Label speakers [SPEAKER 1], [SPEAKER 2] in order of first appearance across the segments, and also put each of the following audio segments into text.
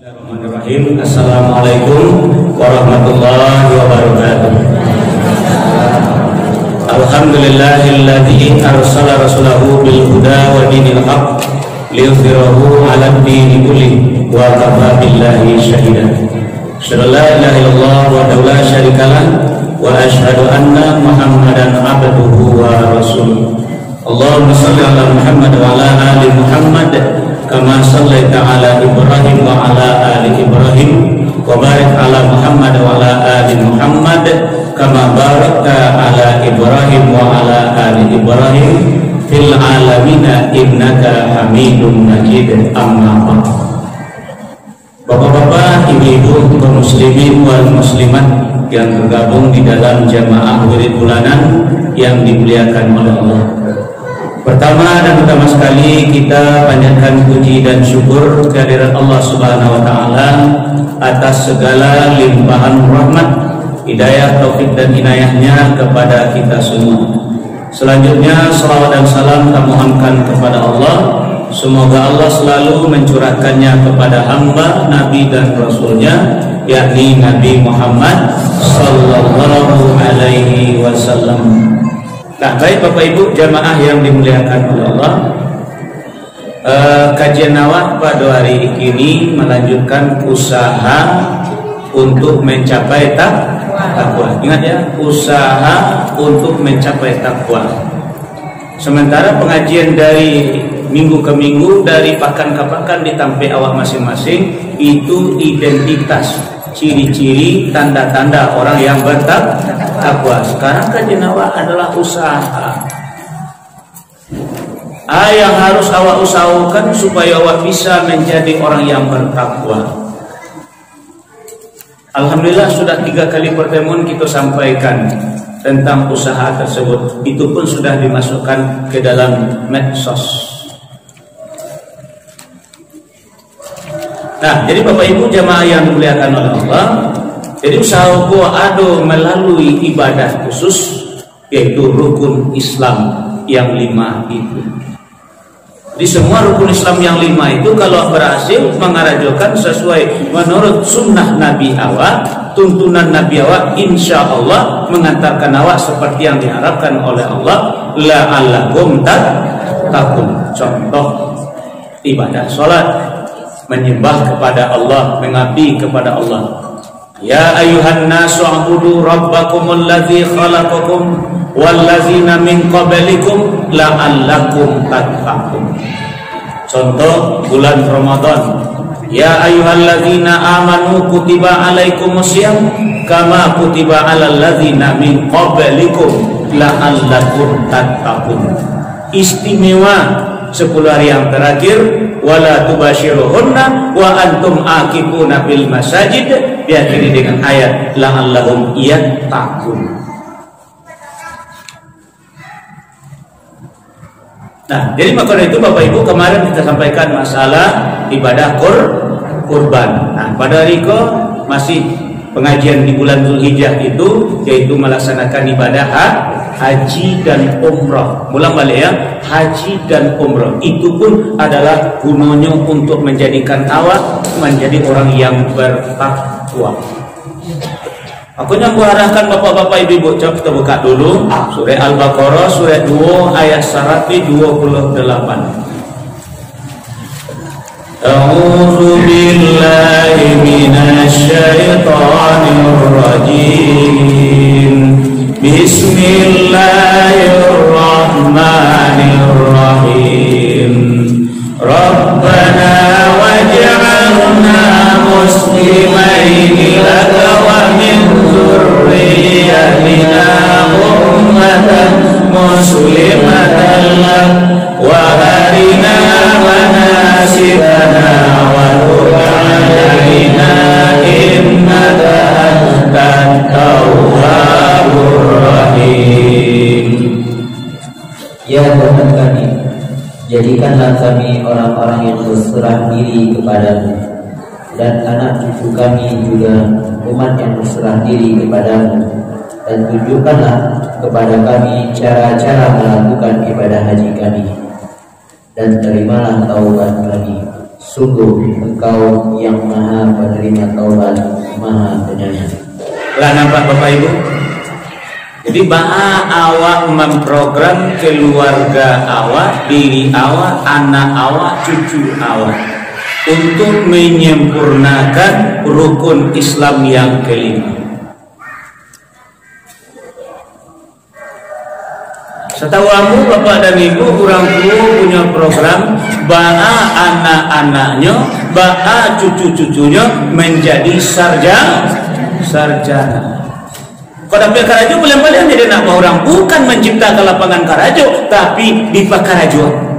[SPEAKER 1] Bismillahirrahmanirrahim. Assalamualaikum warahmatullahi wabarakatuh. Alhamdulillahilladzi arsala rasulahu bil huda wa dinil haqq liyudhhirahu 'alad dini kullihi wa kafa billahi shahida. Asyhadu an la ilaha illallah wa la syarikalah wa asyhadu anna Muhammadan abduhu wa rasuluh. Allahumma shalli ala Muhammad wa ala ali Muhammad kama shallaita ala Ibrahim wa ala ali Ibrahim wa barik ala Muhammad wa ala ali Muhammad kama barakta ala Ibrahim wa ala ali Ibrahim fil alamin innaka Hamidum Majid. Amma ba'd. Bapak-bapak, ibu-ibu, kaum muslimin wal muslimat yang tergabung di dalam jamaah wirid bulanan yang dimuliakan oleh Allah. Pertama dan utama sekali kita panjatkan puji dan syukur kehadirat Allah Subhanahu wa taala atas segala limpahan rahmat, hidayah, taufik dan inayahnya kepada kita semua. Selanjutnya salawat dan salam kita mohonkan kepada Allah. Semoga Allah selalu mencurahkannya kepada hamba, nabi dan rasulnya, yakni Nabi Muhammad sallallahu alaihi wasallam. Nah, baik Bapak Ibu jamaah yang dimuliakan oleh Allah, kajian Nawah pada hari ini melanjutkan usaha untuk mencapai takwa. Ingat ya, usaha untuk mencapai takwa. Sementara pengajian dari minggu ke minggu, dari pakan ke pakan ditampai awak masing-masing, itu identitas, ciri-ciri, tanda-tanda orang yang bertakwa. Sekarang kajian awak adalah usaha. Yang harus awak usahakan supaya awak bisa menjadi orang yang bertakwa. Alhamdulillah sudah 3 kali pertemuan kita sampaikan tentang usaha tersebut. Itu pun sudah dimasukkan ke dalam medsos. Nah, jadi Bapak Ibu jamaah yang dimuliakan oleh Allah, jadi usaha gua ada melalui ibadah khusus, yaitu rukun Islam yang 5 itu. Di semua rukun Islam yang 5 itu kalau berhasil mengarajokan sesuai menurut sunnah Nabi awak, tuntunan Nabi awak, insya Allah mengantarkan awak seperti yang diharapkan oleh Allah, la'allakum tattaqun. Contoh ibadah salat, menyembah kepada Allah, mengabdi kepada Allah. Ya ayuhan nasu a'budu rabbakumul ladzi khalaqakum wallazina min qablikum la'allakum tattaqun. Contoh bulan Ramadan. Ya ayyuhalladzina amanu kutiba alaikumusiyam kama kutiba alal ladzina min qablikum la'allakum tattaqun. Istimewa 10 hari yang terakhir, wala tubashiruhunna wa antum aqifuna bil masajid, diakhiri dengan ayat la'allahum yattaqun. Nah, jadi maka itu Bapak Ibu kemarin kita sampaikan masalah ibadah kurban. Nah, pada hari ke masih pengajian di bulan Zulhijjah itu, yaitu melaksanakan ibadah haji dan umrah. Ulang balik ya, haji dan umrah itu pun adalah gunanya untuk menjadikan awak menjadi orang yang bertakwa. Aku yang arahkan bapak-bapak ibu-ibu, coba kita buka dulu surah Al-Baqarah surah 2 ayat 128. A'udzu billahi minasy syaithanir rajim. Bismillahirrahmanirrahim. Rabbana waj'alna muslimaini laka wa min dzurriyyatina ummatan muslimatan lak wa arina manasikana wa tub 'alaina innaka antat tawwabur rahim.
[SPEAKER 2] Ya Tuhan kami, jadikanlah kami orang-orang yang berserah diri kepadamu, dan anak cucu kami juga umat yang berserah diri kepadamu, dan tunjukkanlah kepada kami cara-cara melakukan ibadah haji kami, dan terimalah taubat kami. Sungguh Engkau yang Maha Penerima Taubat, Maha Penyayang.
[SPEAKER 1] Lah nampak Bapak Ibu? Jadi awak memprogram keluarga awak, diri awak, anak awak, cucu awak untuk menyempurnakan rukun Islam yang kelima. Setahu kamu Bapak dan Ibu, orang tua punya program anak-anaknya, cucu-cucunya menjadi sarjana. Kalau di Karajo paling-paling jadi nak orang bukan menciptakan lapangan Karajo, tapi di Pakarajo.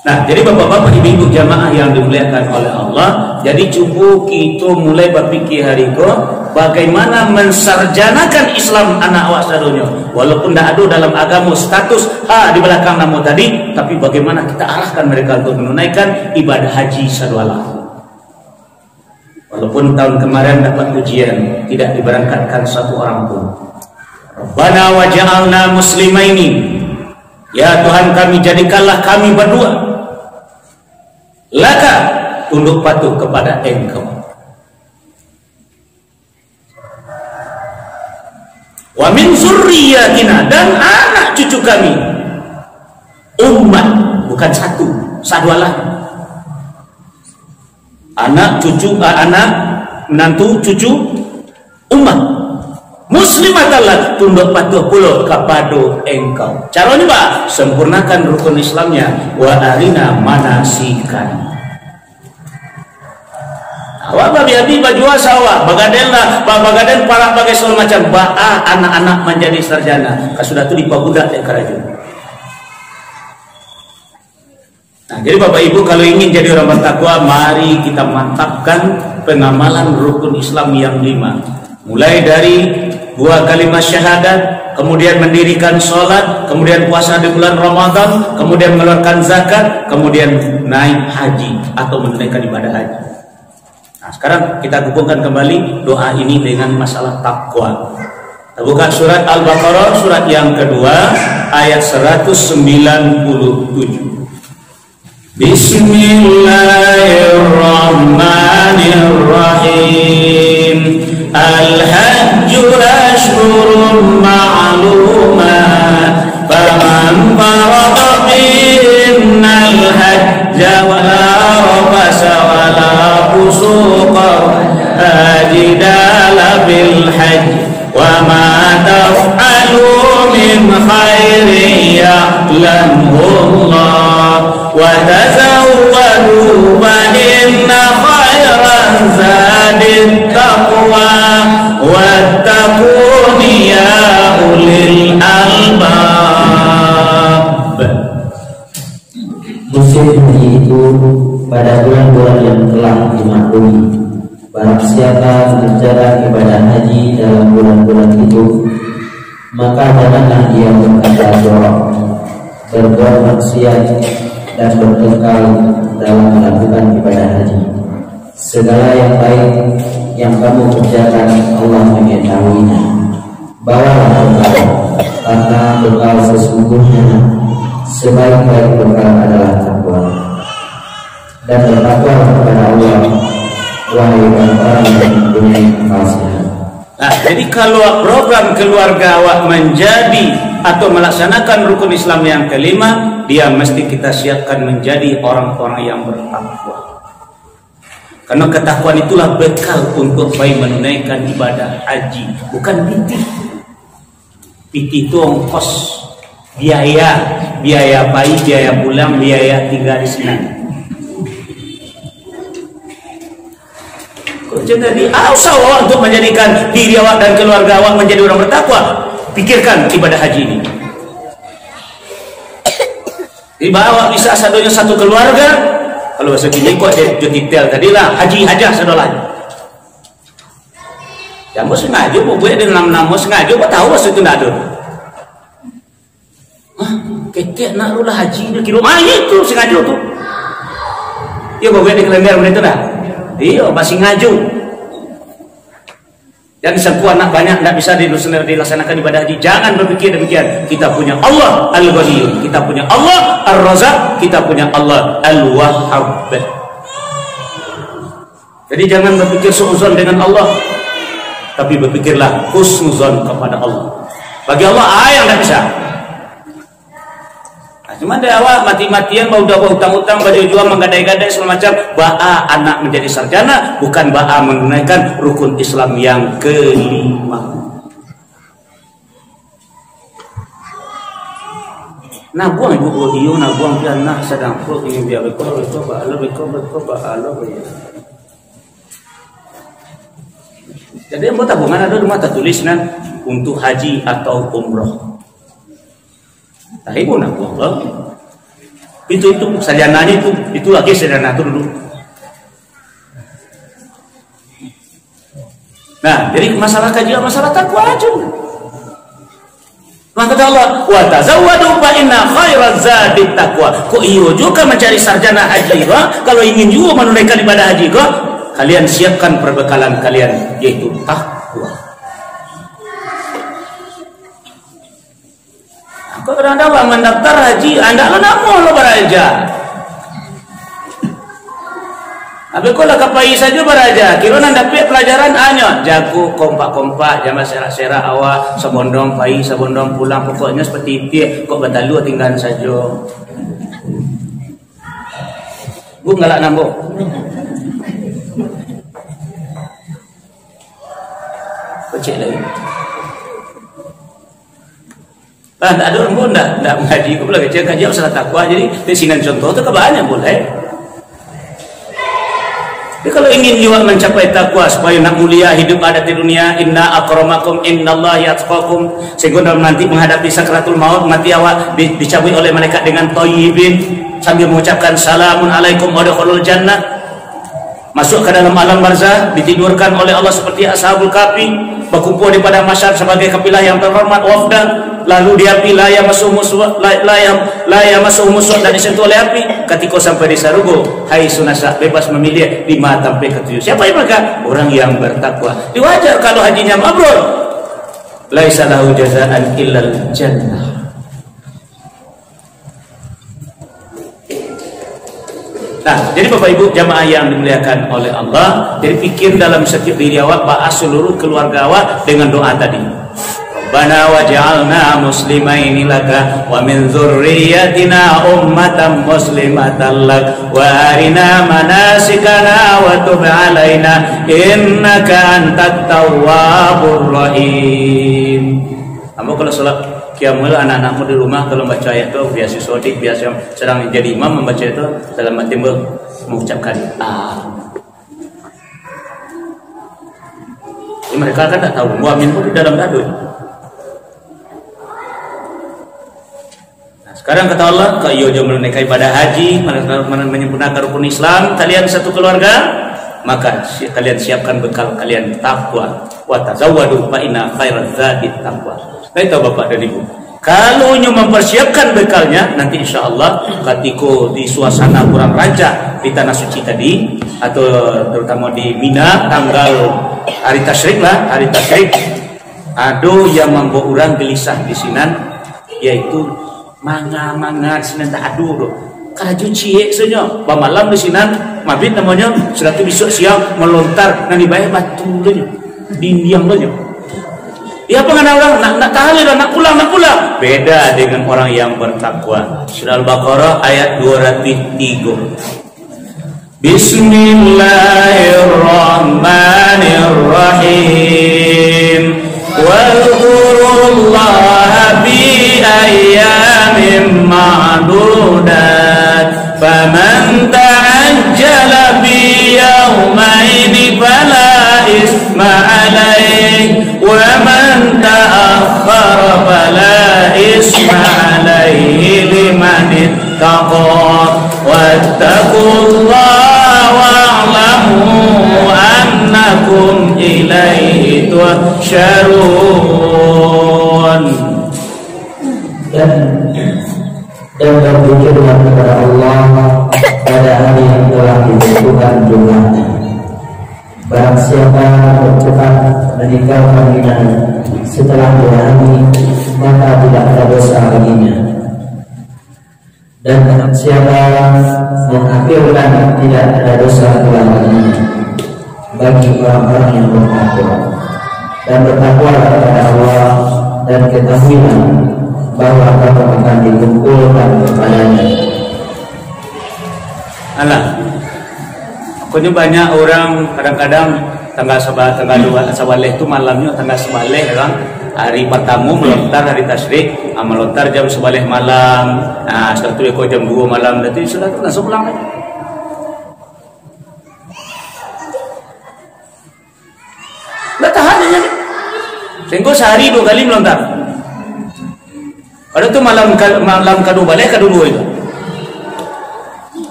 [SPEAKER 1] Nah, jadi bapak-bapak, ibu-ibu jamaah yang dimuliakan oleh Allah, jadi cukup kita mulai berpikir hari ini bagaimana mensarjanakan Islam anak awak sadonya. Walaupun tidak ada dalam agama status di belakang nama tadi, tapi bagaimana kita arahkan mereka untuk menunaikan ibadah haji sadwala. Walaupun tahun kemarin dapat ujian, tidak diberangkatkan satu orang pun. Rabbana waj'alna muslimaini. Ya Tuhan kami, jadikanlah kami berdua laka, tunduk patuh kepada Engkau. Wa min zurriyatina, dan anak cucu kami umat, bukan satu lagi. Anak cucu, anak menantu cucu umat muslimatalah, tunduk patuh pula kepada Engkau. Caranya Pak, sempurnakan rukun Islamnya. Wa arina manasikan. Awak babi baju sawah, bagadenlah, bagaden para bagai segala macam. Anak-anak menjadi sarjana. Sudah tu dipabudak di Karajo. Nah, jadi Bapak Ibu kalau ingin jadi orang bertakwa, mari kita mantapkan pengamalan rukun Islam yang 5. Mulai dari 2 kalimat syahadat, kemudian mendirikan sholat, kemudian puasa di bulan Ramadan, kemudian mengeluarkan zakat, kemudian naik haji atau menunaikan ibadah haji. Nah, sekarang kita hubungkan kembali doa ini dengan masalah takwa. Kita buka surat Al-Baqarah, surat yang kedua, ayat 197. Bismillahirrahmanirrahim. Al-hajju ashhurun ma'lumat, faman farada fihinnal hajja wala rafasa wala fusuqa jidala bil hajj, wa ma taf'alu min khairin ya'lamhu Allah, wa tazawwadu fa inna khairan zadit taqwa wattaquni ya ulil albab.
[SPEAKER 2] Musim haji itu pada bulan-bulan yang telah dimaklumi. Barang siapa mengerjakan ibadah haji dalam bulan-bulan itu, maka janganlah dia berkata jorok, berbuat maksiat, dan berkekal dalam melakukan ibadah haji. Segala yang baik yang kamu kerjakan Allah mengetahuinya. Bawalah bekal, karena bekal sesungguhnya sebaik-baik bekal adalah takwa. Dan bertakwa kepada Allah, wahai orang yang mempunyai akal sehat.
[SPEAKER 1] Nah, jadi kalau program keluarga awak menjadi atau melaksanakan rukun Islam yang kelima, dia mesti kita siapkan menjadi orang-orang yang bertakwa. Karena ketakwaan itulah bekal untuk baik menunaikan ibadah haji, bukan piti. Piti itu ongkos, biaya bayi, biaya pulang, biaya tinggal di sini. Jadi usaha untuk menjadikan diri awak dan keluarga awak menjadi orang bertakwa. Pikirkan ibadah haji ini. Tiba awak bisa sadonya satu keluarga. Kalau segini kok detail tadilah haji aja sadolah. Yang mau sengaja buat dengan nama sengaja, kok tahu maksud itu nak ada. Ketek nak lu lah haji dia kilo itu sengaja tu. Ya buat di kalender begitu dah. Iya masih ngaju. Dan sangku anak banyak tidak bisa dilaksanakan ibadah haji. Jangan berpikir demikian. Kita punya Allah Al-Ghani, kita punya Allah Ar-Razak, kita punya Allah Al-Wahhab. Jadi jangan berpikir suudzon dengan Allah, tapi berpikirlah husnuzon kepada Allah. Bagi Allah yang tidak bisa. Cuma dari awal mati-matian mau udah utang-utang, baju jual, menggadai-gadai segala macam. Ba'a anak menjadi sarjana, bukan ba'a menunaikan rukun Islam yang kelima. Nabuang ibu iyo, nabuang dia nak sedang pro ini dia beko ba'ala. Jadi yang buat tabungan ada rumah tertulis untuk haji atau umroh. Tapi pun aku Allah itu sarjananya itu lagi sarjana itu dulu. Nah, jadi masalah kajian, masalah takwa aja. Maka kata Allah, wa tazawwadu fa inna khairaz zadi taqwa. Kok iyo juga mencari sarjana haji kalau ingin juga menunaikan ibadah haji kalian siapkan perbekalan kalian yaitu takwa. Kalau anda mendaftar haji, anda kan mau lo beraja. Tapi kalau kapai saja beraja, kira anda dapat pelajaran hanya jago kompak-kompak, jangan serak-serak awak, sabondong pai, sabondong pulang, pokoknya seperti itu. Kok batalu tinggal saja. Bu ngalak nambok. Kecil lagi. Tak ada orang pun tidak mengaji, aku bilang kaji masalah takwa. Jadi di sini contoh itu kebanyakan boleh. Jadi kalau ingin juga mencapai takwa supaya nak mulia hidup ada di dunia, inna akramakum innallahi atqakum, sehingga nanti menghadapi sakratul maut mati awak dicabut oleh malaikat dengan thayyibin sambil mengucapkan salamun alaikum wadkhulul jannah, masuk ke dalam alam barzah, ditidurkan oleh Allah seperti ashabul kahfi, berkumpul di padang mahsyar sebagai kafilah yang terhormat wafda. Lalu di api laya masuk musuh dan disentuh oleh api. Ketika sampai di sarugo, hai sunasa, bebas memilih 5 sampai ke 7. Siapa yang mereka? Orang yang bertakwa. Diwajar kalau hajinya mabrur. Laisa lahu jazaan illal jannah. Nah, jadi Bapak Ibu jamaah yang dimuliakan oleh Allah, jadi pikir dalam setiap diri awak, bahas seluruh keluarga awak dengan doa tadi. Rabbana waj'alna muslimaini laka wa min dzurriyyatina ummatan muslimatan lak wa arina manasikana wa tub alaina innaka antat tawwabur rahim. Kamu kalau salat qiyamul anak-anakmu di rumah kalau baca ayat itu biasa sodik, biasa sedang jadi imam membaca itu dalam hati mengucapkan mereka kan tak tahu muamin pun di dalam dadu. Sekarang kata Allah, kalau ia menunaikan ibadah haji, menyempurnakan rukun Islam, kalian satu keluarga, maka kalian siapkan bekal kalian takwa. Wa tazawwadu fa inna khairaz zadi taqwa. Nah itu Bapak dan Ibu. Kalau nyu mempersiapkan bekalnya, nanti insya Allah ketika di suasana kurang rancak di tanah suci tadi, atau terutama di Mina tanggal hari tasyrik ada yang membuat orang gelisah di sinan, yaitu manga sinan tak aduh doh kaju cie saja malam di sinan mabit namanya sudah tu besok siang melontar nang dibayar batu lenya dindiang lenya dia apa ngana orang nak tahan nak pulang beda dengan orang yang bertakwa. Surah Al-Baqarah ayat 203. Bismillahirrahmanirrahim. Wadhkurullaha bi ayyamin ma'dudat faman ta'ajjala bi yawmaini fala isma alayhi wa man ta'akhkhara fala isma alayhi liman ittaqa wattaqullaha wa'lamu annakum ilaihi tuhsyarun.
[SPEAKER 2] Dan berpikirlah kepada Allah pada hari yang telah ditentukan jumlahnya. Barang siapa bercepat ketika perkawinan setelah 2 hari, maka tidak ada dosa baginya. Dan barang siapa mengakhirkan, tidak ada dosa pula baginya bagi orang-orang yang bertakwa. Dan bertakwa kepada Allah, dan ketahuilah bahwa kamu akan dikumpulkan kepadanya.
[SPEAKER 1] Alah, pokoknya banyak orang kadang-kadang tanggal 11 itu malamnya tanggal 11 kan, hari pertama melontar hari tasyrik, melontar jam 11 malam, setelah itu ikut jam 2 malam, nanti sudah langsung pulang lagi. Nggak tahan aja, sehingga sehari 2 kali melontar. Ada tuh malam kedua balik kedua itu.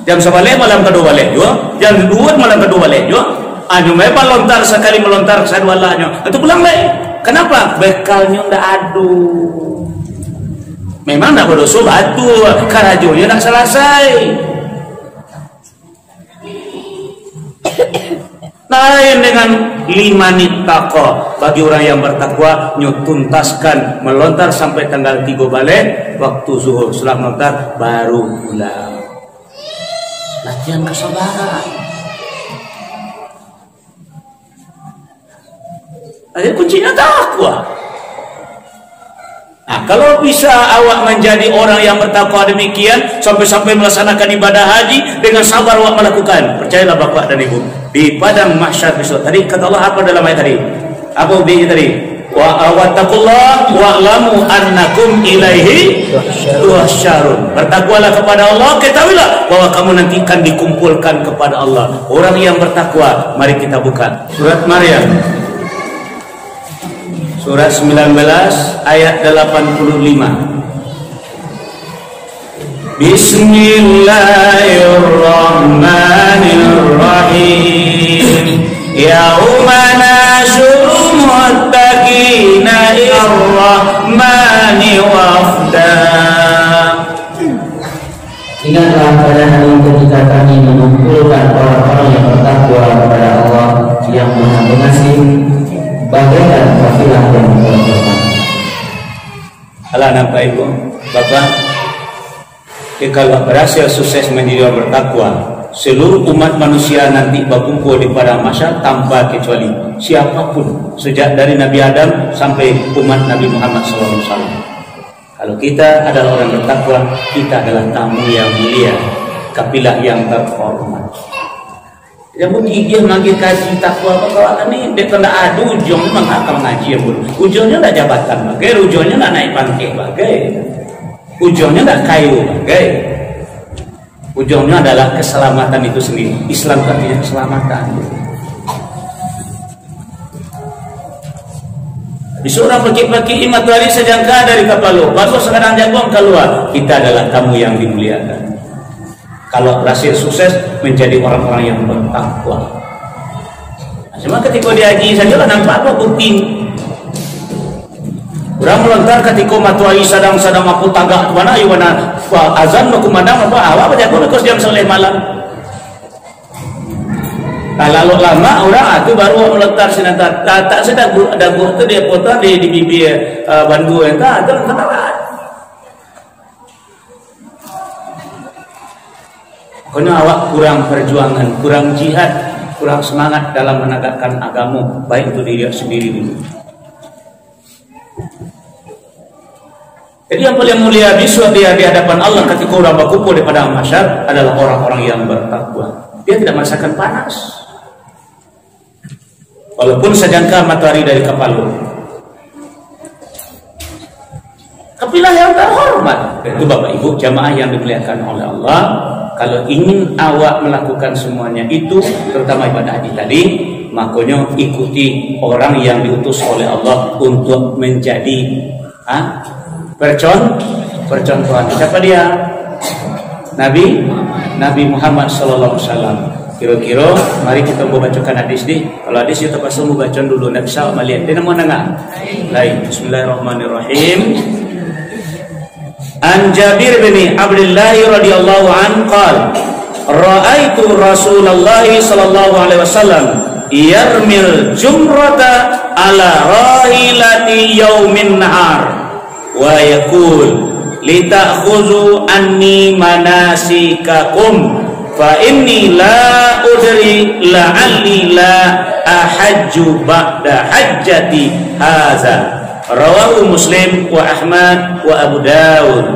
[SPEAKER 1] Jam 11 malam kedua balik juga, jam 2 malam kedua balik juga. Memang melontar sekali melontar sadwalanya, itu pulang lagi. Kenapa? Bekalnya ndak adu. Memang ndak berdosa batu, karajonya ndak selesai. Lain dengan 5 nitaqo, bagi orang yang bertakwa nyutuntaskan melontar sampai tanggal 3 balik waktu zuhur, setelah melontar baru pulang. Latihan kesabaran. Jadi kuncinya takwa. Nah, kalau bisa awak menjadi orang yang bertakwa demikian sampai-sampai melaksanakan ibadah haji dengan sabar awak melakukan, percayalah Bapak dan Ibu, di padang mahsyar besok. Tadi kata Allah apa dalam ayat tadi? Apa bunyinya tadi? Wa wattaqullah wa'lamu annakum ilaihi tuhsyarun. Bertakwalah kepada Allah, ketahuilah bahwa kamu nanti akan dikumpulkan kepada Allah. Orang yang bertakwa, mari kita buka surat Maryam. Surat 19 ayat 85. Bismillahirrahmanirrahim. Yauma nasyurul muttaqina ir-rahmani wafda.
[SPEAKER 2] Ingatlah pada hari ketika kami mengumpulkan orang-orang yang bertakwa kepada Allah yang Maha Pengasih, bagaikan kafilah yang berkorban.
[SPEAKER 1] Alah, nampak Ibu, Bapak, kalau berhasil sukses menjadi orang bertakwa, seluruh umat manusia nanti berkumpul di padang mahsyar tanpa kecuali siapapun, sejak dari Nabi Adam sampai umat Nabi Muhammad SAW. Kalau kita adalah orang bertakwa, kita adalah tamu yang mulia, kafilah yang terhormat. Yang mungkin dia manggil kaji takwa apa kawan ni dia kena adu ujungnya mengakal ngaji ya bro. Ujungnya tak jabatan bagai, ujungnya tak naik pangkat bagai, ujungnya tak kayu bagai. Ujungnya adalah keselamatan itu sendiri. Islam artinya keselamatan. Bisa orang pergi-pergi matahari sejangka dari kapal baru sekarang jagung keluar. Kita adalah tamu yang dimuliakan. Kalau berhasil sukses menjadi orang-orang yang bertakwa. Cuma ketika dia haji saja lah nampak apa bukti. Orang melontar ketika matahari sedang aku tagak mana ayo mana azan mau kumandang apa awak baca aku lekos jam 11 malam. Lalu lama orang itu baru melontar sinata tak sedang ada buah tu dia potong di bibir bandu entah tu kenapa. Karena awak kurang perjuangan, kurang jihad, kurang semangat dalam menegakkan agama, baik untuk diri sendiri dulu. Jadi yang paling mulia besok dia di hadapan Allah ketika orang berkumpul di padang mahsyar adalah orang-orang yang bertakwa. Dia tidak merasakan panas, walaupun sejangka matahari dari kepala. Kafilah yang terhormat. Itu Bapak Ibu jamaah yang dimuliakan oleh Allah. Kalau ingin awak melakukan semuanya itu, terutama ibadah haji tadi, makanya ikuti orang yang diutus oleh Allah untuk menjadi percontohan. Siapa dia? Nabi Muhammad sallallahu alaihi wasallam. Kira-kira mari kita bacakan hadis ni. Kalau hadis kita pasal baca dulu, nak bisa melihat. Dia nama nengah. Lain. Bismillahirrahmanirrahim. An Jabir bin Abdullah radhiyallahu an qala ra'aitu Rasulullah sallallahu alaihi wasallam yarmil jumrata ala rahilati yaumin nahar wa yaqul litakhudhu anni manasikakum fa inni la udri la'alli la ahajju ba'da hajjati haza. Rawahu Muslim wa Ahmad wa Abu Dawud.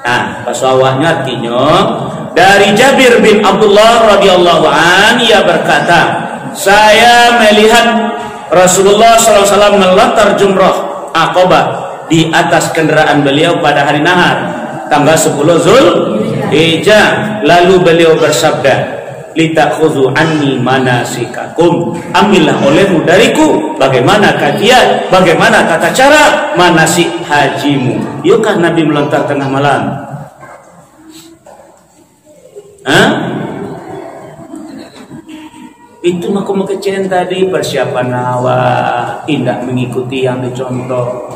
[SPEAKER 1] Nah, pasawahnya artinya dari Jabir bin Abdullah radhiyallahu an, ia berkata, saya melihat Rasulullah SAW melontar jumrah Aqabah di atas kendaraan beliau pada hari nahar tanggal 10 Zulhijjah. Lalu beliau bersabda, litakhudhu anni manasikakum, ambillah olehmu dariku bagaimana kajian, bagaimana tata cara manasik hajimu. Yukah Nabi melontar tengah malam? Itu aku kecen tadi persiapan awak, tidak mengikuti yang dicontoh.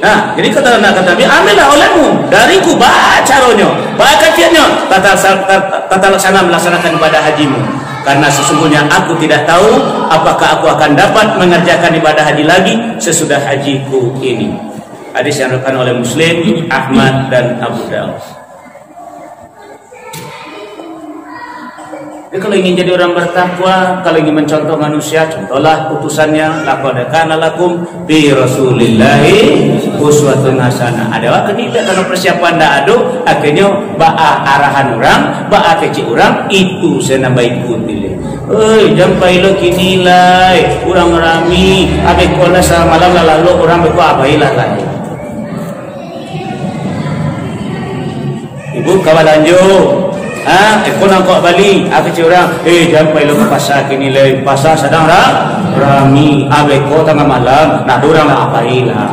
[SPEAKER 1] Nah, jadi kata Nabi, ambillah olehmu dariku bacaronyo, kajiannya, tata laksana melaksanakan ibadah hajimu. Karena sesungguhnya aku tidak tahu apakah aku akan dapat mengerjakan ibadah haji lagi sesudah hajiku ini. Hadis yang diriwayatkan oleh Muslim, Ahmad dan Abu Dawud. Jadi kalau ingin jadi orang bertakwa, kalau ingin mencontoh manusia, contohlah utusannya. Laqad kana lakum bi Rasulillahi uswatun hasanah. Ada waktu ini kalau persiapan dak ada, akhirnya ba'a arahan orang, ba'a kecil orang itu saya nambah ikuti. Jampai lo kini lah, orang rami, abe kola malam lalu orang beku abailah lagi. Ibu kawalanjo. Aku nangkok Bali, aku curang. Jampai lo ke pasar kini le, pasar sedang rami, abeko tengah malam, nak dorang lah apailah.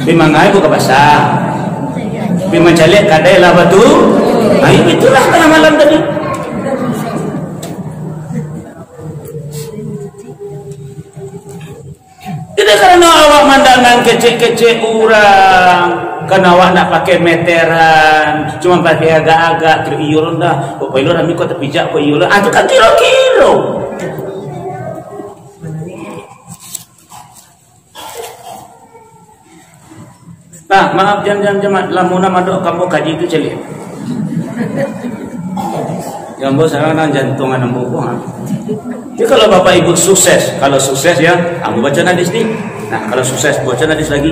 [SPEAKER 1] Bimangai bu ke pasar, bimang calik kadai lah batu. Itulah tengah malam tadi. Tidak karena awak mandangan kecil-kecil orang. Karena awak nak pakai meteran, cuma pakai agak-agak kilo dah. Kok pilot kami kau terpijak kau kilo, itu kan kilo-kilo. Nah, maaf jangan lamuna madok kamu kaji itu celik. Jambo sekarang jantungan nembuk. Jadi kalau bapak ibu sukses, kalau sukses ya, kamu baca hadis ni. Nah, kalau sukses baca hadis lagi.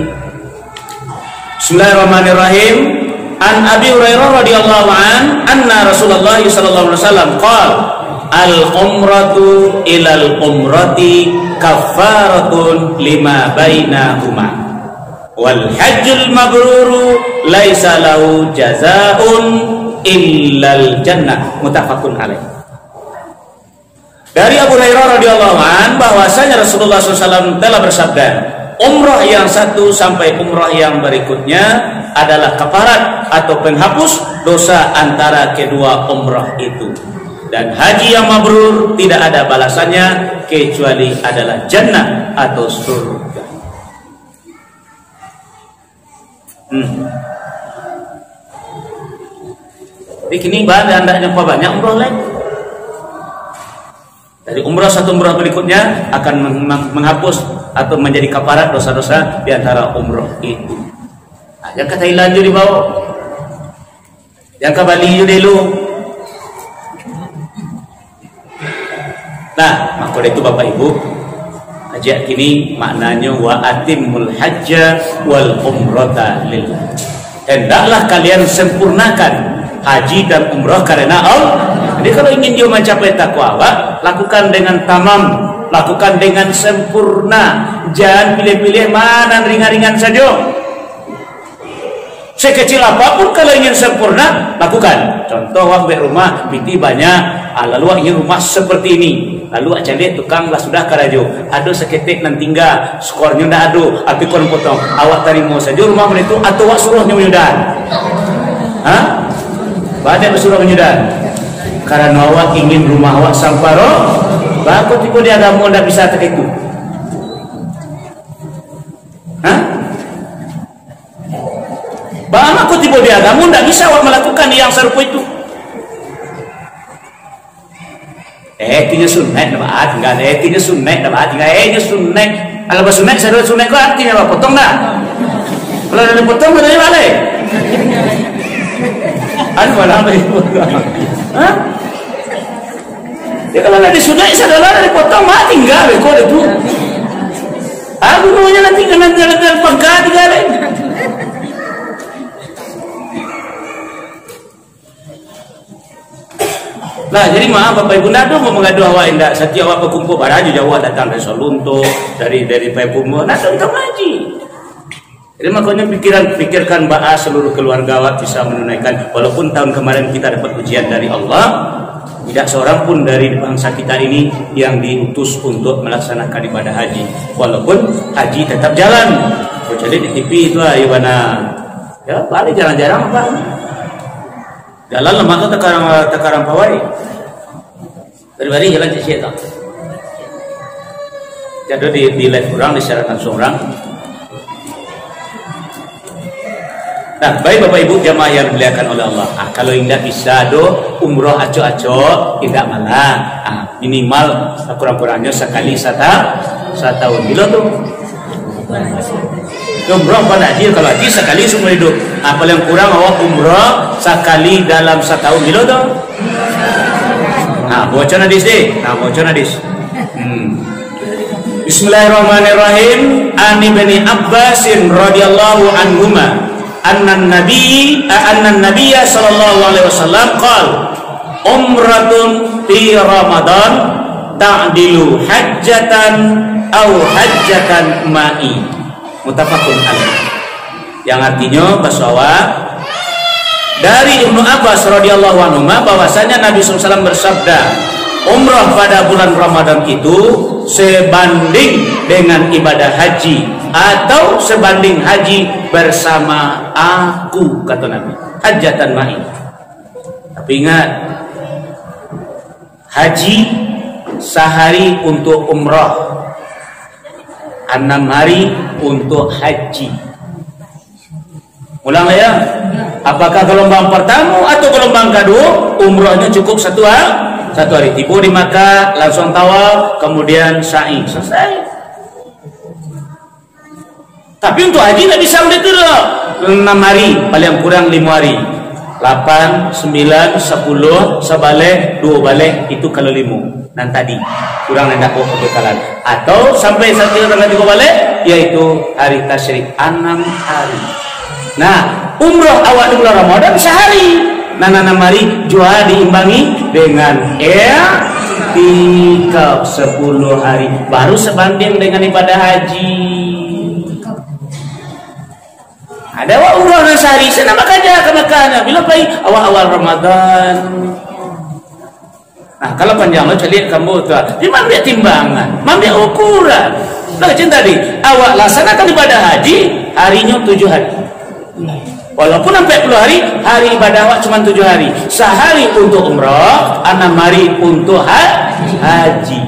[SPEAKER 1] Bismillahirrahmanirrahim. An Abi Hurairah radhiyallahu an, anna Rasulullah sallallahu alaihi wasallam qala, al-umratu ilal umrati kaffaratun lima bainahuma wal hajjul mabruru laisa lahu jazaa'un illal jannah. Muttafaqun alaih. Dari Abu Hurairah radhiyallahu an bahwasanya Rasulullah SAW telah bersabda, umrah yang satu sampai umrah yang berikutnya adalah kafarat atau penghapus dosa antara kedua umrah itu. Dan haji yang mabrur tidak ada balasannya kecuali adalah jannah atau surga. Jadi kini bahan anda yang banyak umrah lain. Dari umrah satu umrah berikutnya akan menghapus atau menjadi kafarat dosa-dosa di antara umrah itu. Nah, yang ke Thailand juga dibawa, yang ke Bali juga dulu. Nah, maka itu Bapak Ibu, ajak kini maknanya wa atimul hajja wal umrata lillah. Hendaklah kalian sempurnakan haji dan umrah karena Allah. Jadi kalau ingin dia mencapai takwa, lakukan dengan tamam, lakukan dengan sempurna. Jangan pilih-pilih mana ringan-ringan saja. Sekecil apapun kalau ingin sempurna, lakukan. Contoh wak rumah, binti banyak. Lalu ingin rumah seperti ini. Lalu cari tukang lah sudah karajo. Aduh seketik nan tinggal, skornya dah aduh. Api kon potong. Awak terima saja rumah itu atau wak suruhnya menyudah. Hah? Badai suruh menyudah. Karena awak ingin rumah awak samparo, baku tiba di agama tidak bisa terikut. Hah? Bahkan aku tiba di agama tidak bisa awak melakukan yang serupa itu. Etinya sunat dapat, enggak ada etinya sunat dapat, enggak etinya sunat. Kalau sunat saya sunat kok artinya apa? Potong dah. Kalau ada potong berarti balik. Anu malah potong. Hah? Ya kalau ada sunat saudara dipotong mati enggak kok itu. Aku maunya nanti kena pangkat tinggal. Nah, jadi maaf Bapak Ibu nado mau mengadu awak indah. Setiap awak berkumpul pada haji Jawa datang dari Solunto, dari Payakumbuh, nado kita ngaji. Jadi makanya pikirkan bahas seluruh keluarga awak bisa menunaikan. Walaupun tahun kemarin kita dapat ujian dari Allah, tidak seorang pun dari bangsa kita ini yang diutus untuk melaksanakan ibadah haji. Walaupun haji tetap jalan. Jadi di TV itu ayo mana? Ya, paling jarang-jarang Pak. Jalan lemak tu tekaran pawai. Bari jalan cicit tak. Jadi di live orang disyaratkan seorang. Nah, baik Bapak Ibu jamaah yang dimuliakan oleh Allah. Kalau indah bisa do umroh aco-aco, tidak malah. Minimal kurang-kurangnya sekali setahun. Bila tu? Umroh pada haji, kalau haji sekali seumur hidup. Paling kurang awak umroh sekali dalam setahun gitu tuh. Nah, bocor hadis deh. Bismillahirrahmanirrahim. Ani bin Abbas radhiyallahu anhuma anna nabiyya sallallahu alaihi wasallam qala umratun fi ramadan ta'dilu hajjatan aw hajjatan ma'i. Muttafaqun alaih. Yang artinya bahwa dari Ibnu Abbas radhiyallahu anhu bahwasanya Nabi SAW bersabda, umrah pada bulan Ramadan itu sebanding dengan ibadah haji atau sebanding haji bersama aku, kata Nabi. Hajjatan ma'i. Tapi ingat, haji sehari untuk umrah, 6 hari untuk haji. Ulang ya. Apakah gelombang pertama atau gelombang kedua? Umrahnya cukup satu hari. Tiba di Makkah, langsung tawaf, kemudian sa'i, selesai. Tapi untuk haji tidak bisa begitu loh. 6 hari, paling kurang 5 hari. 8, 9, 10, sebalik, 2 balik, itu kalau 5. Dan tadi kurang hendak kebekalan atau sampai 1 tanggal 3 balik, yaitu hari tasyrik 6 hari. Nah, umroh awak di bulan Ramadan sehari. Nah, 6 hari juga diimbangi dengan i'tikaf 10 hari, baru sebanding dengan ibadah haji. Ada awak umroh sehari, saya nak aja ke Makkah. Bila pergi awal Ramadan. Nah, kalau panjang lo cari kamu tu, dia ambil timbangan, ambil ukuran. Lah cinta tadi, awak laksanakan ibadah haji harinya 7 hari. Walaupun sampai 10 hari, hari ibadah awak cuma 7 hari. Sehari untuk umrah, 6 hari untuk haji.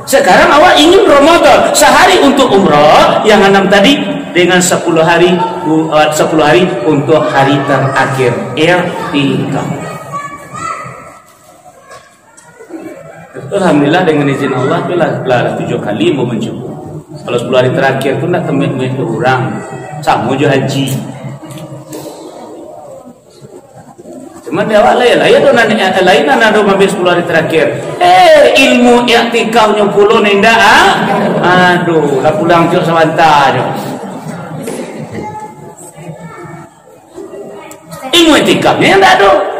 [SPEAKER 1] Sekarang awak ingin Ramadan, sehari untuk umrah, yang 6 tadi dengan 10 hari untuk hari terakhir i'tikaf. Alhamdulillah dengan izin Allah itulah 7 kali mau mencukup. Kalau 10 hari terakhir itu nak temen-temen ke orang sama je haji. Cuma dia awak lain ada ambil 10 hari terakhir. Ilmu i'tikafnya puluh nenda aduh, dah pulang cuk sebentar. Ilmu i'tikafnya enggak ada.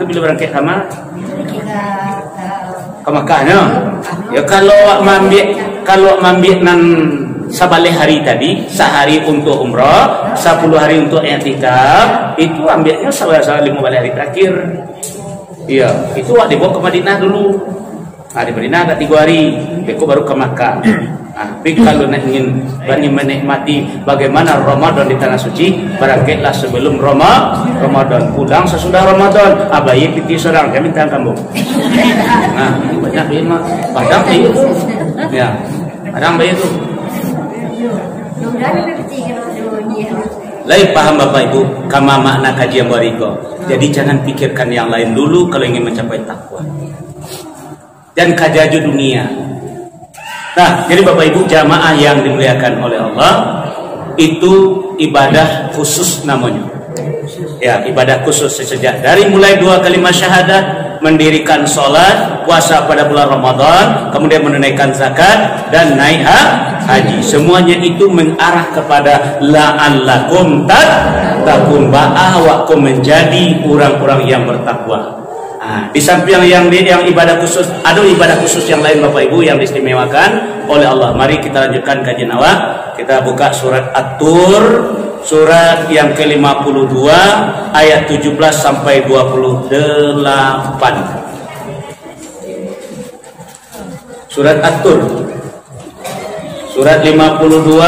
[SPEAKER 1] Itu bila berangkat sama ke Makkahnya. Ya kalau mambik nan sabalik hari tadi, sehari untuk umrah, 10 hari untuk i'tikaf, itu ambilnya 5 balik hari terakhir. Iya, itu wak dibawa ke Madinah dulu. Nah, di Madinah ada 3 hari, beko baru ke Makkah. Tapi kalau ingin menikmati bagaimana Ramadan di tanah suci, berangkatlah sebelum Ramadan, pulang sesudah Ramadan. Abayi piti serang, kami minta kamu. Nah, ini banyak ilmu, padang bayi itu, ya, padang bayi itu. Lain paham Bapak Ibu kama makna kajian bariko. Jadi jangan pikirkan yang lain dulu kalau ingin mencapai takwa. Dan kajaju dunia. Nah, jadi Bapak Ibu jamaah yang dimuliakan oleh Allah itu ibadah khusus namanya. Ya, ibadah khusus sejak dari mulai 2 kalimat syahadat, mendirikan sholat, puasa pada bulan Ramadan, kemudian menunaikan zakat dan naik haji. Semuanya itu mengarah kepada la'allakum tattaqun, ba'awakum menjadi orang-orang yang bertakwa. Nah, di samping yang ibadah khusus, ada ibadah khusus yang lain Bapak Ibu yang diistimewakan oleh Allah. Mari kita lanjutkan kajian awal. Kita buka surat At-Tur, surat yang ke-52 ayat 17 sampai 28. Surat At-Tur, surat 52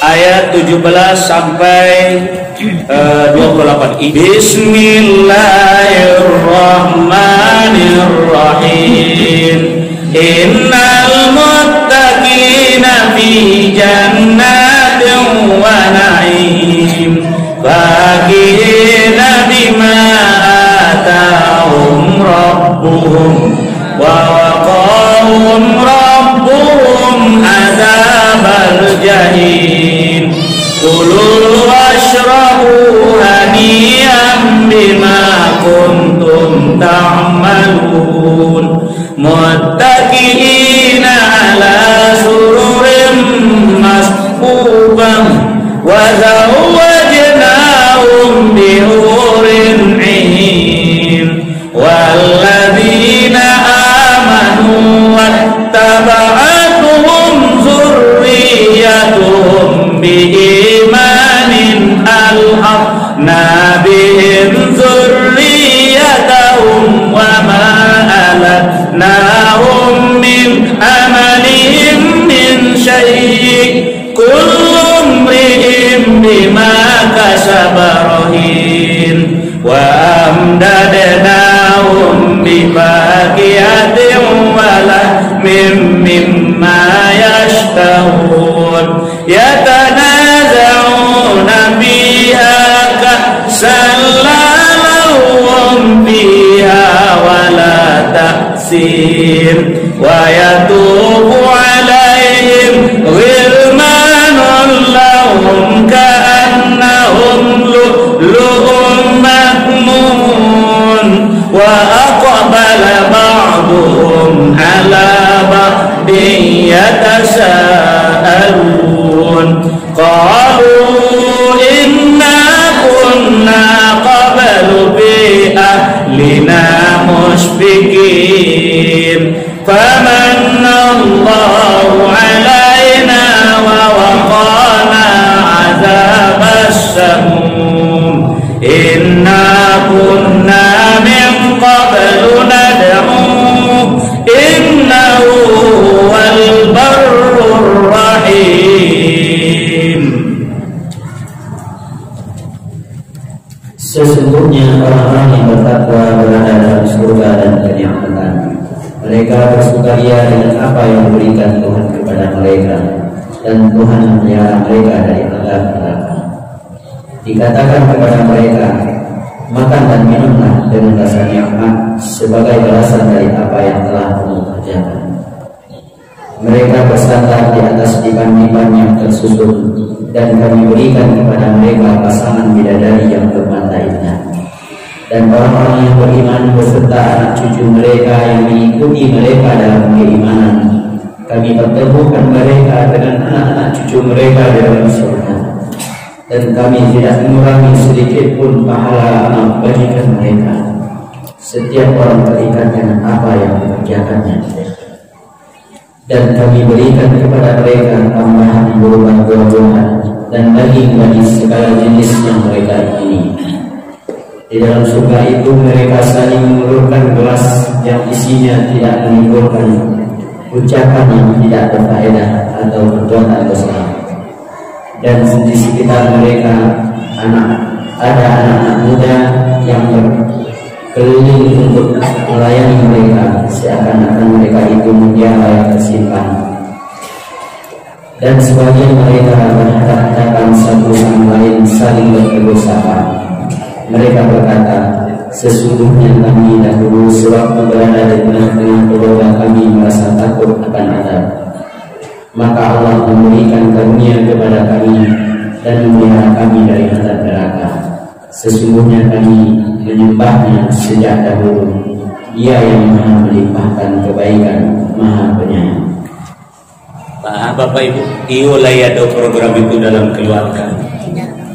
[SPEAKER 1] ayat 17 sampai 28. Bismillahirrahmanirrahim. Innal muttaqina fi jannatin wa na'im fakihina bima atahum rabbuhum wa waqahum rabbuhum adzabal jahim. Kulu washrabu hani'an bima kuntum ta'malun. Muttaqiina ala sururin masfufah wa zawwajnahum bihurin 'ain. Walladzina amanu wattaba'atuhum dzurriyyatuhum biimanin alhaqna bihim dzurriyyatahum wa ma alatnahum min amalihim min syai'. Kullu imri'in bima kasaba rahin wa amdadnahum bi faqihatin wa lahmin mimma yashtahun. Yatanaza'una fiha ka'san la lahum fiha wa la ta'sir wa yatubu alaihim ghilmanun lahum ka'annahum lu'lu'un maknun wa aqbala ba'duhum ala ba'din yatasa'alun. Qalu inna kunna qablu bi ahlina mushfiqin famanallahu alaina wa waqana azabas samum. Inna kunna min qablu nad'u innahu huwal barrur rahim.
[SPEAKER 2] Sesungguhnya orang-orang yang bertakwa berada dalam surga dan kenikmatan. Mereka bersukaria dengan apa yang diberikan Tuhan kepada mereka, dan Tuhan memelihara mereka dari azab neraka. Dikatakan kepada mereka, makan dan minumlah dengan rasa nikmat sebagai balasan dari apa yang telah kamu kerjakan. Mereka bersandar di atas dipan-dipan yang tersusun, dan kami berikan kepada mereka pasangan bidadari yang bermata indah. Dan orang-orang yang beriman beserta anak cucu mereka yang mengikuti mereka dalam keimanan, kami pertemukan mereka dengan anak-anak cucu mereka dalam surga. Dan kami tidak mengurangi sedikit pun pahala amal bagikan mereka. Setiap orang terikat dengan apa yang dikerjakannya. Dan kami berikan kepada mereka tambahan berupa buah-buahan dan daging bagi segala jenis yang mereka ingini. Di dalam surga itu mereka saling mengulurkan gelas yang isinya tidak menimbulkan ucapan yang tidak berfaedah atau perbuatan dosa. Dan di sekitar mereka ada anak-anak muda yang berkeliling untuk melayani mereka, seakan-akan mereka itu mutiara yang tersimpan. Dan sebagian mereka berhadapan satu sama lain saling berusaha. Mereka berkata, sesungguhnya kami dahulu sewaktu berada di tengah-tengah keluarga kami merasa takut akan azab. Maka Allah memberikan karunia kepada kami dan memelihara kami dari azab neraka. Sesungguhnya kami menyembahnya sejak dahulu. Dia yang maha melimpahkan kebaikan, maha penyayang.
[SPEAKER 1] Bapak Ibu, iulai ada program itu dalam keluarga.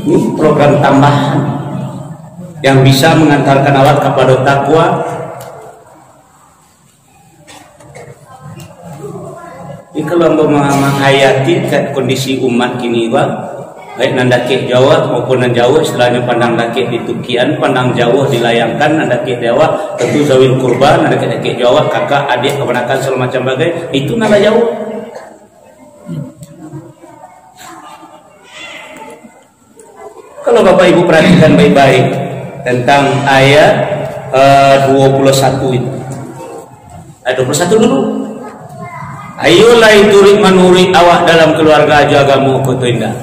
[SPEAKER 1] Ini program tambahan yang bisa mengantarkan awak kepada takwa. Ini kalau menghayati kondisi umat kini, baik nandake Jawa maupun nan Jawa, istilahnya pandang dake di Tukian, pandang jauh dilayangkan, nandake Jawa tentu zawil kurban, nandake Jawa kakak adik keponakan segala macam bagai itu nada Jawa. Kalau Bapak Ibu perhatikan baik-baik tentang ayat 21 itu. Ayat 21 dulu. Ayolah iturik manuri awak dalam keluarga jagamu kutu indah.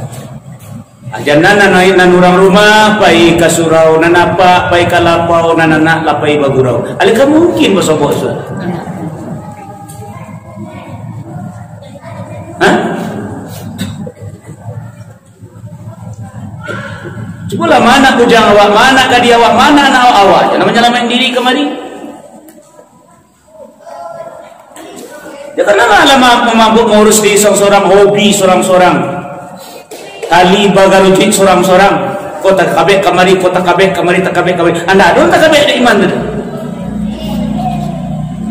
[SPEAKER 1] Ajanana nan urang rumah pai ka surau nan apa pai ka lapau nan anak lapai bagurau. Alika mungkin basobok itu. Cobalah mana bujang awak, mana gadi awak, mana anak awak. Jangan menyelamatkan diri kemari. Ya karena lama mampu mengurus di seorang hobi, seorang-seorang. Kali bagarujuk seorang-seorang. Kota kabeh kemari, kota kabeh kemari, tak kabeh kemari. Anda ada tak kabeh iman itu.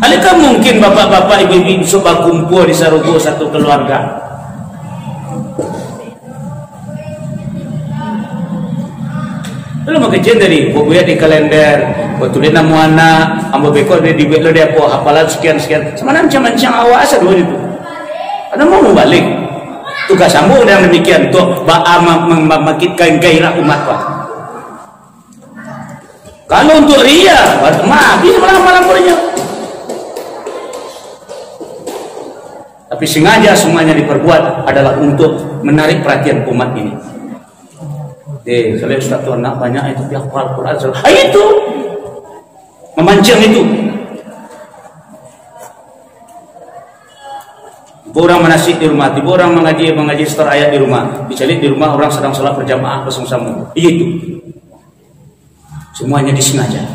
[SPEAKER 1] Adakah mungkin bapak-bapak, ibu-ibu bisa kumpul di sarugo satu keluarga? Lu mau kejadian dari bubuya di kalender, betul nama anak, ambo beko di belo dia po hafalan sekian sama macam-macam awak asa dulu itu. Ada mau balik. Tugas ambo yang demikian untuk membangkitkan gairah umat pak. Kalau untuk ria, maaf bisa malam punya. Tapi sengaja semuanya diperbuat adalah untuk menarik perhatian umat ini. Kalau Ustaz tu anak banyak itu dia hafal Quran. Itu memancing itu. Orang manasik di rumah, tiba orang mengaji setor ayat di rumah, dicari di rumah orang sedang sholat berjamaah bersama-sama. Itu semuanya disengaja.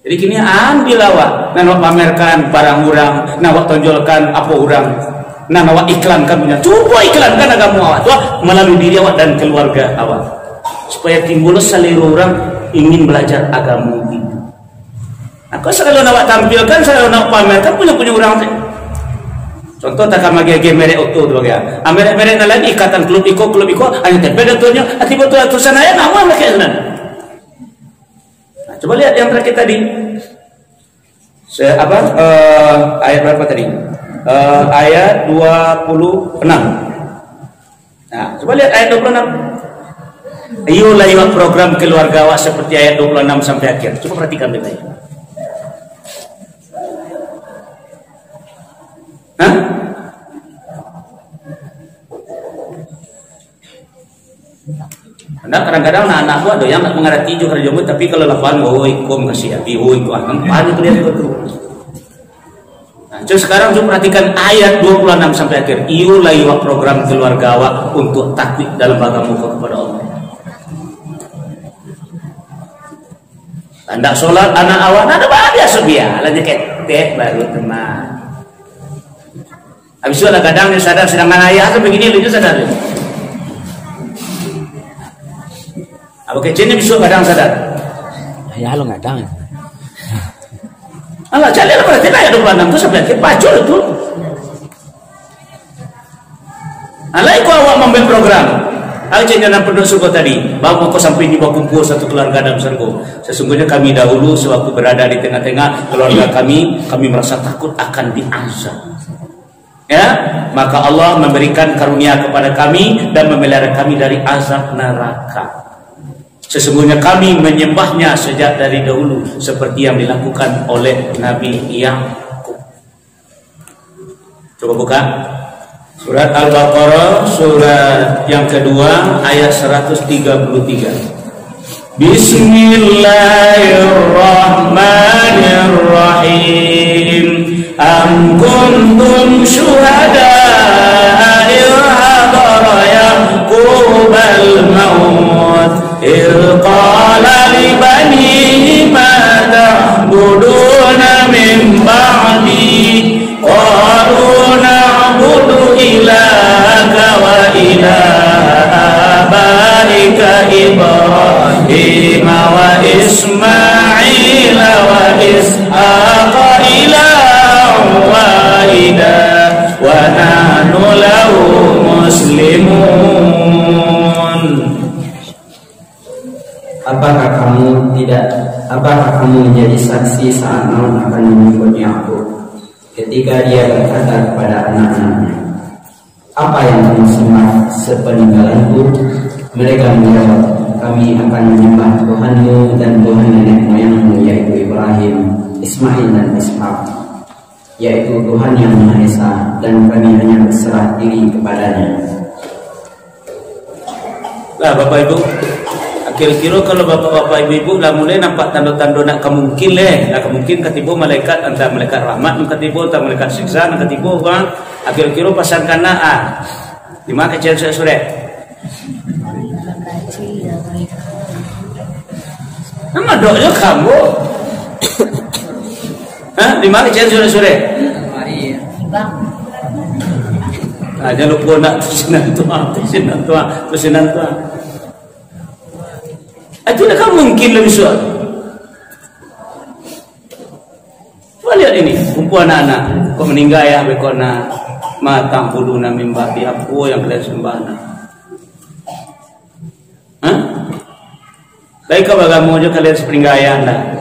[SPEAKER 1] Jadi kini ambil awak, nak pamerkan barang orang, nak tonjolkan apa orang. Nah, awak iklankan punya, coba iklankan agama awak tuh melalui diri awak dan keluarga awak, supaya timbul selera orang ingin belajar agama itu. Nah, kalau sekali awak tampilkan, sekali awak pamerkan punya orang. Contoh tak kama gege merek auto tu ya, merek lain ikatan klub iko hanya tempel tuanya, hati betul tulisan ayat nama mereka sana. Nah, coba lihat yang terakhir tadi, ayat berapa tadi? Ayat 26. Nah, coba lihat ayat 26. Ayolah program keluarga awak seperti ayat 26 sampai akhir. Coba perhatikan baik-baik. Nah, kadang-kadang anak gua ada yang mengerti juga kerja tapi kalau lapan ikom kasih hati, itu nampak itu dia betul. Jadi sekarang coba perhatikan ayat 26 sampai akhir. Iulai program keluarga awak untuk takwid dalam agama kepada Allah. Anda sholat anak awak, ada biasa biasa, lanjut teh baru teman. Habis itu ada kadang yang sadar sedangkan ayah kan begini lu sadar. Apa kecilnya bisa kadang sadar.
[SPEAKER 3] Ya lo nggak tahu.
[SPEAKER 1] Allah cari lah berarti ayat 26 itu sampai akhir pacul itu. Allah ikut awak membuat program. Aku jangan penduduk surga tadi. Bawa kau sampai di bawah kumpul satu keluarga dalam surga. Sesungguhnya kami dahulu sewaktu berada di tengah-tengah keluarga kami merasa takut akan diazab. Ya, maka Allah memberikan karunia kepada kami dan memelihara kami dari azab neraka. Sesungguhnya kami menyembahnya sejak dari dahulu seperti yang dilakukan oleh Nabi Yakub. Coba buka surat Al-Baqarah, surat yang kedua ayat 133. Bismillahirrahmanirrahim. Am kuntum syuhada'a idh hadara Ya'qubal maut idh qala li banihi ma ta'buduna min ba'di qalu na'budu ilahaka wa ilaha abaika Ibrahim wa Ismail wa Ishaqa ilahan wahida wa nahnu lahu muslimun.
[SPEAKER 2] Apakah kamu menjadi saksi saat maut akan menyebut Yakub ketika dia berkata kepada anak-anaknya, apa yang kamu sembah sepeninggalanku? Mereka menjawab, kami akan menyembah Tuhanmu dan Tuhan nenek moyangmu, yaitu Ibrahim, Ismail dan Ishak, yaitu Tuhan yang Maha Esa, dan kami hanya berserah diri kepadanya.
[SPEAKER 1] Lah Bapak Ibu, kira-kira kalau bapak-bapak ibu-ibu lah mulai nampak tanda-tanda nak kemungkin lah kemungkin ketipu malaikat, antara malaikat rahmat nak ketipu, antara malaikat siksa nak ketipu kan. Kira-kira pasang kana di mana kecil sore nama doanya kamu di mana kecil sore jangan lupa nak tusinan tua itu kan mungkin lebih suat. Coba lihat ini, kumpul anak-anak, kok meninggal ya, bekona matang puluna mimba di apa yang kalian sembah na. Hah? Baik kau bagaimana juga kalian sepeninggal anda.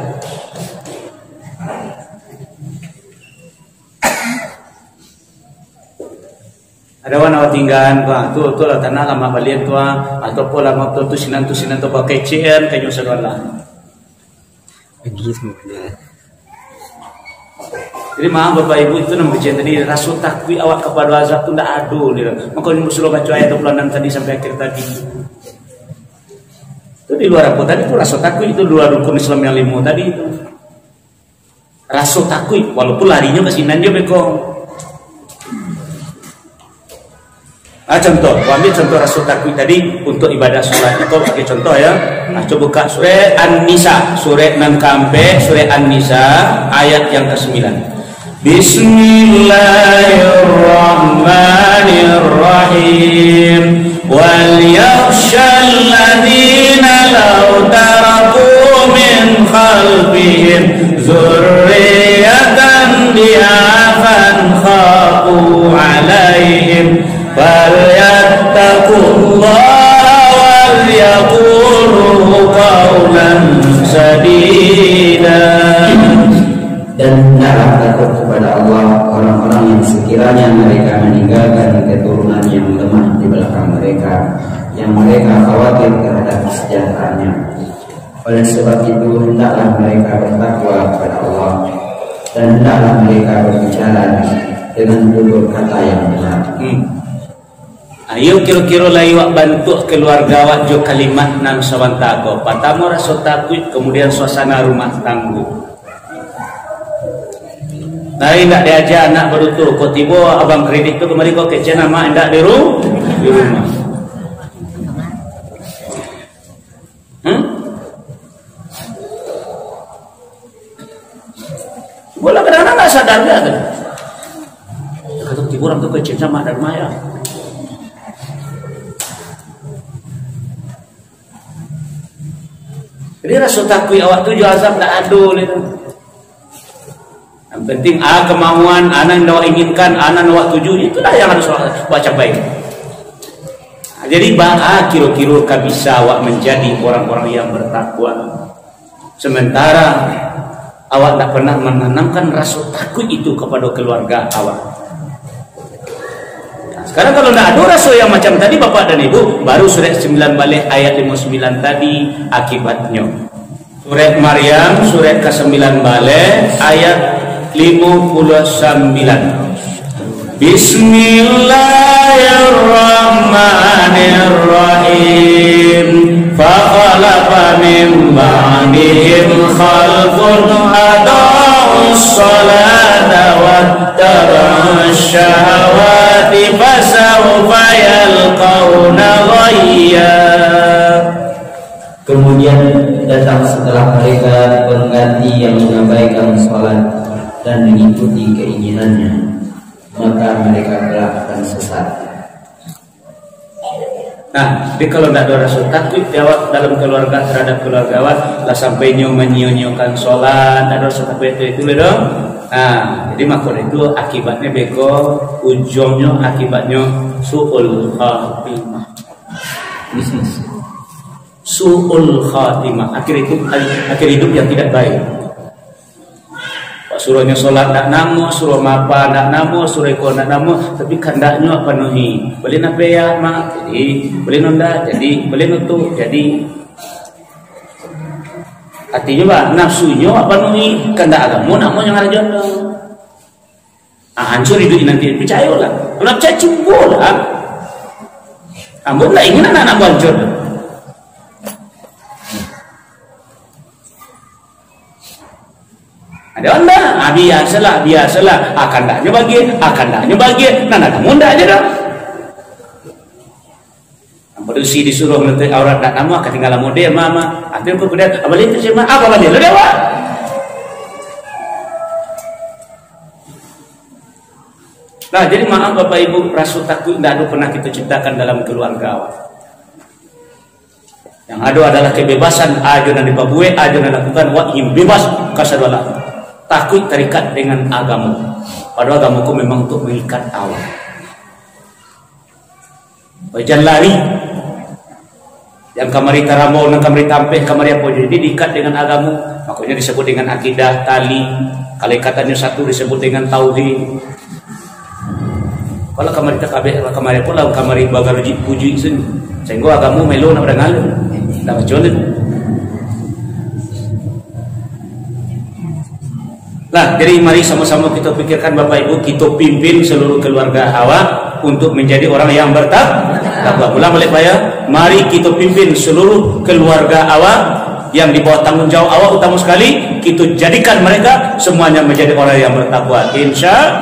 [SPEAKER 1] Ada warna tinggalan tu lah tanah lama balian tua ataupun lama tu sinan tu pakai cian kayu segala.
[SPEAKER 3] Begitu semuanya.
[SPEAKER 1] Jadi maaf Bapak Ibu itu nama bicara tadi rasa takwi awak kepada azab tu tidak adu ni. Maka ini musuh baca ayat 26 tadi sampai akhir tadi. Itu di luar apa tadi itu rasa takwi itu luar rukun Islam yang 5 tadi itu. Rasa takwi walaupun larinya ke sinan dia bekong. Contoh, ambil contoh rasul takwi tadi untuk ibadah sholat itu pakai contoh ya. Coba buka surah An-Nisa, surah 6 sampai surah An-Nisa ayat yang ke-9. Bismillahirrahmanirrahim. Wal yakhshal ladzina law taraku min khalfihim dzurriyyatan di'afan khafu 'alaihim falyattaqullaha wal yaqulu qawlan sadida.
[SPEAKER 2] Dan hendaklah takut kepada Allah orang-orang yang sekiranya mereka meninggalkan keturunan yang lemah di belakang mereka, yang mereka khawatir terhadap kesejahteraannya. Oleh sebab itu hendaklah mereka bertakwa kepada Allah, dan hendaklah mereka berbicara dengan tutur kata yang benar.
[SPEAKER 1] Ayo kira-kira lai wak bantu keluarga wak jo kalimat nang sawantago. Pertama rasa takut, kemudian suasana rumah tangga. Nari ndak diajar anak baru tu, kau tiba abang kredit tu kemari kau kecil nama ndak di rumah. Bola kadang-kadang nggak sadar dia tu. Kata tiba orang tu kecil sama ada rumah ya. Jadi rasa takut awak tu jual azab tak adul itu. Yang penting kemauan anak yang awak inginkan, anak yang awak tuju, itulah yang harus awak capai. Jadi kira-kira kau bisa awak menjadi orang-orang yang bertakwa. Sementara awak tak pernah menanamkan rasa takut itu kepada keluarga awak. Sekarang kalau tidak ada rasa yang macam tadi Bapak dan Ibu, baru surat 9 balik ayat 59 tadi akibatnya. Surat Maryam surat ke-9 balik ayat 59. Bismillahirrahmanirrahim. Fakhalafa min ba'dihim khalfun adaa'us salata wattaba'us syahawati fasawfa yalqawna ghayya.
[SPEAKER 2] Kemudian datang setelah mereka pengganti yang mengabaikan sholat dan mengikuti keinginannya, maka mereka kelak akan sesat.
[SPEAKER 1] Nah, jadi kalau tidak ada rasa takut jawab dalam keluarga terhadap keluargawan, lah sampai menyionyokan sholat, ada rasa takut itu dong. Nah, jadi makanya itu akibatnya beko, ujungnya akibatnya su'ul khatimah. Bisnis. Su'ul khatimah, akhir hidup yang tidak baik. Suruhnya sholat nak namo, suruh mapa nak namo, suruh ikut nak namo, tapi kandaknya penuhi. Boleh nak ya mak, jadi boleh nunda, jadi boleh nutup, jadi artinya bah nafsunya penuhi, kandak agama nak mau yang ada jodoh. Hancur hidup nanti, percayalah. Kalau percaya cukup lah. Ambon tak ingin anak hancur. Ada anda, biasalah. Akan daknya bagi, nana kamu ndak aja dah. Produksi disuruh menutup aurat tak nama, ketinggalan model mama. Akhirnya kemudian, abang itu cuma apa balik lo dewa. Nah, jadi maaf bapak ibu, rasa takut tidak ada pernah kita ciptakan dalam keluarga. Yang ada adalah kebebasan, aja dan dipabuai, aja dan lakukan, wahim bebas kasadwala. Takut terikat dengan agama. Padahal agamaku memang untuk mengikat awak. Jangan lari. Yang kamari taramau, yang kamari tampeh, kamari apa jadi diikat dengan agama. Makanya disebut dengan akidah, tali. Kalau ikatannya satu disebut dengan tauhid. Kalau kamari takabeh, kamari pula kamari bagar puji sini. Sehingga agama melo nak beranggal. Dah macam Nah, jadi mari sama-sama kita pikirkan Bapak Ibu, kita pimpin seluruh keluarga awak untuk menjadi orang yang bertakwa. Ulang balik saya, mari kita pimpin seluruh keluarga awak yang di bawah tanggung jawab awak utama sekali, kita jadikan mereka semuanya menjadi orang yang bertakwa. Insya